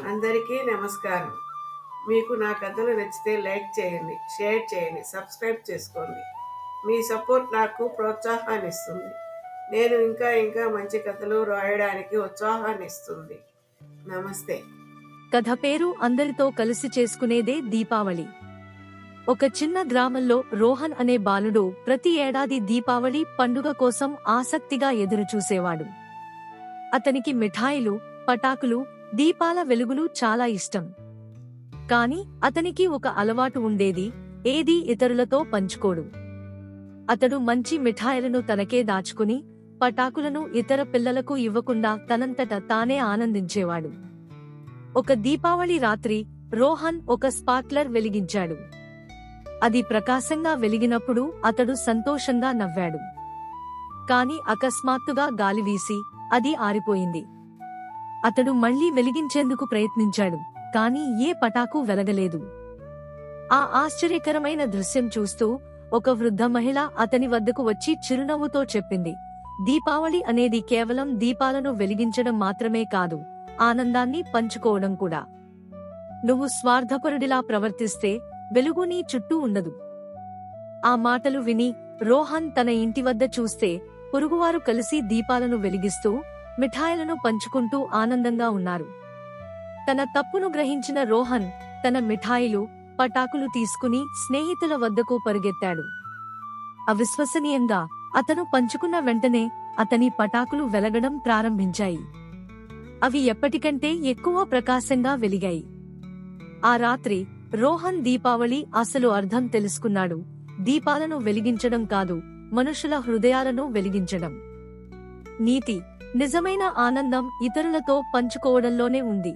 అందరికీ నమస్కారం. మీకు నా కథలు నచ్చితే లైక్ చేయండి, షేర్ చేయండి, సబ్స్క్రైబ్ చేసుకోండి. మీ సపోర్ట్ నాకు ప్రోత్సాహాన్నిస్తుంది. నేను ఇంకా మంచి కథలు రాయడానికి ఉత్సాహాన్నిస్తుంది. నమస్తే. కథ పేరు అందరితో కలిసి చేసుకునేదే దీపావళి. ఒక చిన్న గ్రామంలో రోహన్ అనే బాలుడు ప్రతి ఏడాది దీపావళి పండుగ కోసం ఆసక్తిగా ఎదురుచూసేవాడు. అతనికి మిఠాయిలు, పటాకులు, దీపాల వెలుగులు చాలా ఇష్టం. కాని అతనికి ఒక అలవాటు ఉండేది, ఏదీ ఇతరులతో పంచుకోడు. అతడు మంచి మిఠాయిలను తనకే దాచుకుని, పటాకులను ఇతర పిల్లలకు ఇవ్వకుండా తనంతట తానే ఆనందించేవాడు. ఒక దీపావళి రాత్రి రోహన్ ఒక స్పార్క్లర్ వెలిగించాడు. అది ప్రకాశంగా వెలిగినప్పుడు అతడు సంతోషంగా నవ్వాడు. కాని అకస్మాత్తుగా గాలి వీసి అది ఆరిపోయింది. అతడు మళ్లీ వెలిగించేందుకు ప్రయత్నించాడు, కాని ఏ పటాకు వెలగలేదు. ఆ ఆశ్చర్యకరమైన దృశ్యం చూస్తూ ఒక వృద్ధ మహిళ అతని వద్దకు వచ్చి చిరునవ్వుతో చెప్పింది, దీపావళి అనేది కేవలం దీపాలను వెలిగించడం మాత్రమే కాదు, ఆనందాన్ని పంచుకోవడం కూడా. నువ్వు స్వార్థపరుడిలా ప్రవర్తిస్తే వెలుగు నీ చుట్టూ ఉండదు. ఆ మాటలు విని రోహన్ తన ఇంటి వద్ద చూస్తే పొరుగువారు కలిసి దీపాలను వెలిగిస్తూ, మిఠాయిలను పంచుకుంటూ ఆనందంగా ఉన్నారు. తన తప్పును గ్రహించిన రోహన్ తన మిఠాయిలు, పటాకులు తీసుకుని స్నేహితుల వద్దకు పరుగెత్తాడు. అవిశ్వసనీయంగా అతను పంచుకున్న వెంటనే అతని పటాకులు వెలగడం ప్రారంభించాయి. అవి ఎప్పటికంటే ఎక్కువ ప్రకాశంగా వెలిగాయి. ఆ రాత్రి రోహన్ దీపావళి అసలు అర్థం తెలుసుకున్నాడు. దీపాలను వెలిగించడం కాదు, మనుషుల హృదయాలను వెలిగించడం. నీతి: నిజమైన ఆనందం ఇతరులతో పంచుకోవడంలోనే ఉంది.